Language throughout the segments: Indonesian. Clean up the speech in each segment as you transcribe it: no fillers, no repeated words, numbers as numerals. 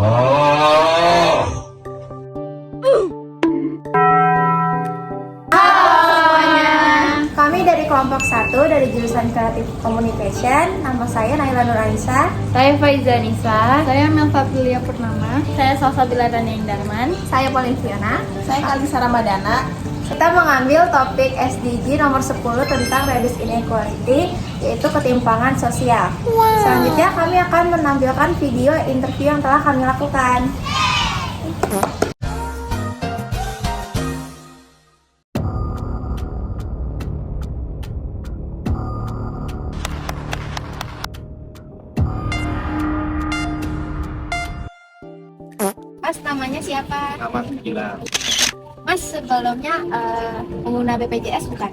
Kami dari kelompok 1 dari jurusan Creative Communication. Nama saya Naila Nur Aisyah. Saya Faiza Nisa. Saya Melva Prilia Purnama. Saya Salsabila Daniel Darman. Saya Poliviana. Saya Kalisa Ramadana. Kita mengambil topik SDG nomor 10 tentang Reduce Inequality, yaitu ketimpangan sosial. Selanjutnya kami akan menampilkan video interview yang telah kami lakukan. Mas, namanya siapa? Nama Gilang. Mas, sebelumnya pengguna BPJS bukan?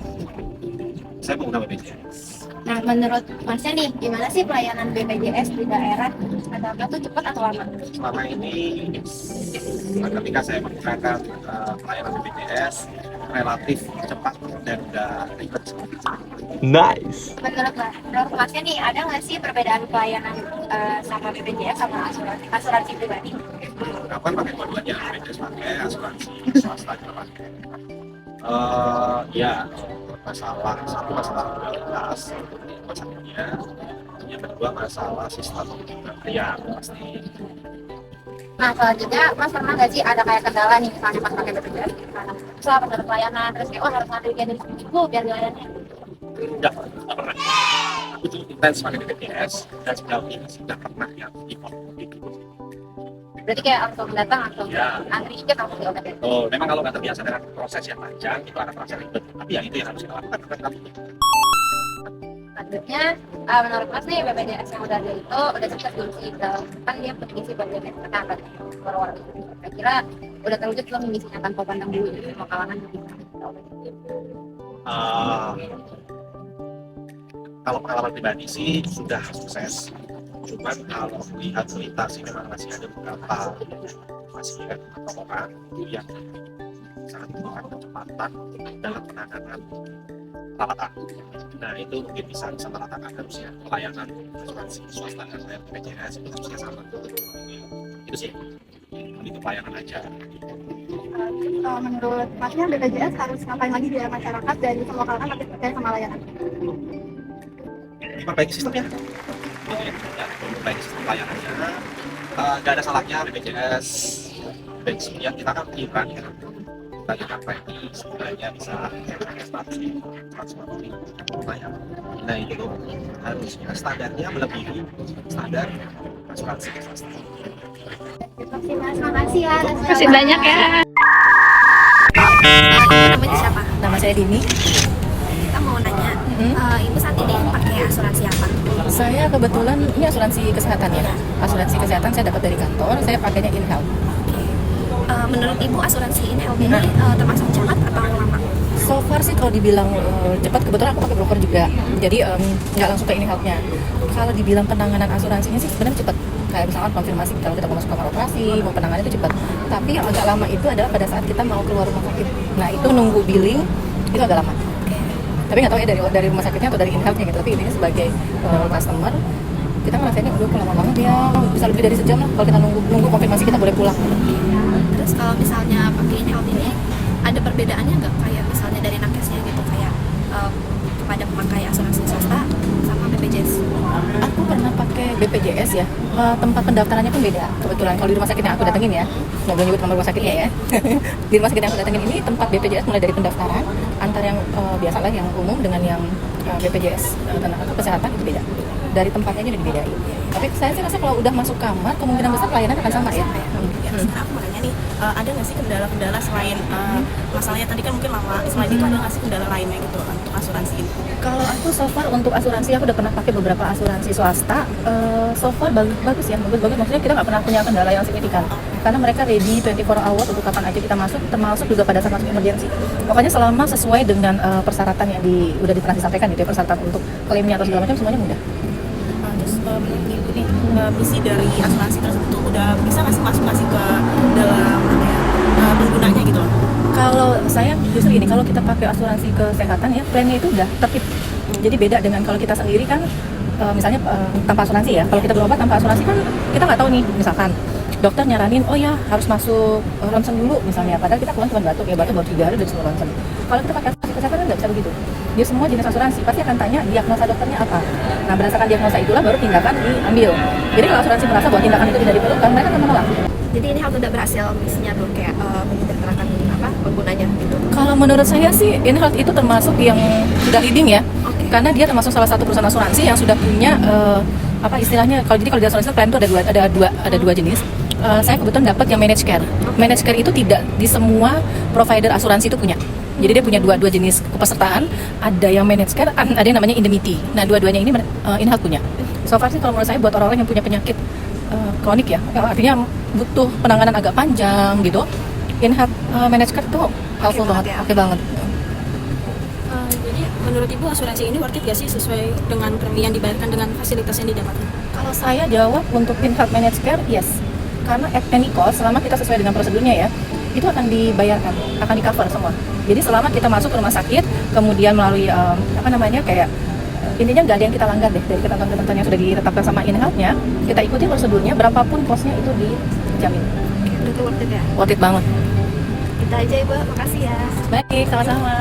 Saya pengguna BPJS. Nah, menurut Masnya nih, gimana sih pelayanan BPJS di daerah? Ada tuh cepat atau lama? Selama ini ketika saya menggunakan pelayanan BPJS relatif cepat dan udah ribet. Nice. Menurut Masnya nih, ada nggak sih perbedaan pelayanan sama BPJS sama asuransi pribadi? Aku kan pakai dua-duanya, BPJS pakai, asuransi swasta juga pakai. Ya, masalah satu masalah kualitas masalahnya, yang kedua masalah sistem pemberian pasti. Nah, selanjutnya Mas pernah nggak sih ada kayak kendala nih misalnya pas pakai BPJS? Misalnya pas ada pelayanan, terus kayak harus ngantri kayak dari seminggu biar dilayani. Enggak pernah. Aku cukup intens pakai BPJS dan sejauh ini sudah pernah yang import gitu. Berarti kayak langsung datang, langsung Ya. antri dikit langsung diobatin. Oh, memang kalau nggak terbiasa dengan proses yang panjang itu akan terasa ribet. Tapi ya itu yang harus kita lakukan karena kita butuh. Selanjutnya, menurut Mas nih BPJS yang udah ada itu udah sukses belum sih? Kan dia mengisi BPJS kesehatan orang-orang. Kira-kira udah terwujud belum mengisinya tanpa pandang bulu di semua kalangan yang bisa? Kalau pengalaman pribadi sih sudah sukses. Cuman kalau melihat kualitas ini memang masih ada beberapa pasien atau orang yang sangat membutuhkan kecepatan dalam penanganan perawatan. Nah itu mungkin bisa meratakan harusnya pelayanan asuransi swasta dan BPJS itu harusnya sama. Itu sih, itu pelayanan aja. Menurut Masnya BPJS harus ngapain lagi biar masyarakat dari semua kalangan lebih percaya sama layanan? Perbaiki sistemnya. Perbaiki sistem pelayanannya. Gak ada salahnya BPJS pensiun kita kan iuran ya. Kita kan ini sebenarnya bisa transformasi pelayanan. Nah itu harusnya standarnya melebihi standar asuransi swasta. Terima kasih ya. Terima kasih banyak ya. Namanya siapa? Nama saya Dini. Kita mau nanya, Ibu saat ini pakai asuransi apa? Saya kebetulan ini asuransi kesehatan ya. Asuransi kesehatan saya dapat dari kantor. Saya pakainya InHealth. Menurut Ibu asuransi InHealth ini termasuk cepat atau lama? So far sih kalau dibilang cepat, kebetulan aku pakai broker juga. Jadi nggak langsung ke InHealth-nya. Kalau dibilang penanganan asuransinya sih sebenarnya cepat. Kayak misalkan konfirmasi kalau kita mau masuk kamar operasi, mau penanganan itu cepat. Tapi yang agak lama itu adalah pada saat kita mau keluar rumah sakit. Nah itu nunggu billing itu agak lama. Tapi nggak tahu ya dari rumah sakitnya atau dari InHealth-nya gitu. Tapi intinya sebagai customer kita ngerasainnya udah lama banget ya, bisa lebih dari sejam lah kalau kita nunggu konfirmasi kita boleh pulang. Terus kalau misalnya pakai InHealth ini ada perbedaannya nggak kayak misalnya dari nakesnya gitu kayak kepada pemakai asuransi swasta sama BPJS? Aku pernah pakai BPJS ya, tempat pendaftarannya pun beda. Kebetulan kalau di rumah sakit yang aku datengin ya, nggak boleh nyebut nama rumah sakitnya ya. Di rumah sakit yang aku datengin ini tempat BPJS mulai dari pendaftaran antara yang biasa lah yang umum dengan yang BPJS tenaga kesehatan itu beda. Dari tempatnya ini udah dibedain. Tapi saya sih rasa kalau udah masuk kamar kemungkinan besar pelayanan akan sama ya. Sekarang aku mau nanya nih, ada nggak sih kendala-kendala selain masalahnya tadi kan mungkin lama, selain itu ada nggak sih kendala lainnya gitu untuk asuransi ini? Kalau aku so far untuk asuransi aku udah pernah pakai beberapa asuransi swasta. So far bagus ya, bagus. Maksudnya kita nggak pernah punya kendala yang signifikan. Karena mereka ready 24 hours untuk kapan aja kita masuk, termasuk juga pada saat masuk emergency. Pokoknya selama sesuai dengan persyaratan yang udah pernah disampaikan gitu ya, persyaratan untuk klaimnya atau segala macam semuanya mudah. Terus menurut Ibu nih, misi dari asuransi tersebut tuh udah bisa nggak sih masuk ke dalam penggunanya gitu loh? Kalau saya justru gini, kalau kita pakai asuransi kesehatan ya, plannya itu udah tertib. Jadi beda dengan kalau kita sendiri kan, misalnya tanpa asuransi ya. Kalau kita berobat tanpa asuransi kan kita nggak tahu nih, misalkan dokter nyaranin, oh ya harus masuk ronsen dulu misalnya, padahal kita keluar cuma batuk ya, batuk baru 3 hari udah disuruh ronsen. Kalau kita pakai asuransi kesehatan kan nggak bisa begitu. Dia semua jenis asuransi pasti akan tanya diagnosa dokternya apa. Nah berdasarkan diagnosa itulah baru tindakan diambil. Jadi kalau asuransi merasa bahwa tindakan itu tidak diperlukan, mereka akan menolak. Jadi ini hal udah berhasil misinya tuh kayak menyejahterakan penggunanya gitu. Kalau menurut saya sih InHealth itu termasuk yang sudah leading ya, karena dia termasuk salah satu perusahaan asuransi yang sudah punya apa istilahnya, kalau di asuransi plan itu ada dua jenis. Saya kebetulan dapat yang managed care. Managed care itu tidak di semua provider asuransi itu punya. Jadi dia punya dua jenis kepesertaan, ada yang managed care, ada yang namanya indemnity. Nah dua-duanya ini InHealth punya. So far sih kalau menurut saya buat orang-orang yang punya penyakit kronik ya, artinya butuh penanganan agak panjang gitu, InHealth managed care itu helpful banget, oke banget. Jadi menurut Ibu asuransi ini worth it gak sih sesuai dengan premi yang dibayarkan dengan fasilitas yang didapatkan? Kalau saya jawab untuk InHealth managed care, yes. Karena at any cost, selama kita sesuai dengan prosedurnya ya, itu akan dibayarkan, akan di cover semua. Jadi selama kita masuk ke rumah sakit, kemudian melalui intinya nggak ada yang kita langgar deh dari ketentuan-ketentuan yang sudah ditetapkan sama InHealth-nya, kita ikuti prosedurnya, berapapun cost-nya itu dijamin. Oke, berarti worth it ya. Worth it banget. Kita aja Ibu, makasih ya. Baik, sama-sama.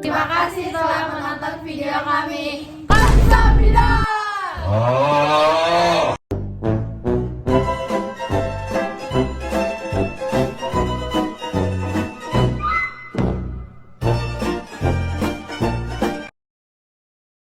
Terima kasih telah menonton video kami. Kamsahamnida.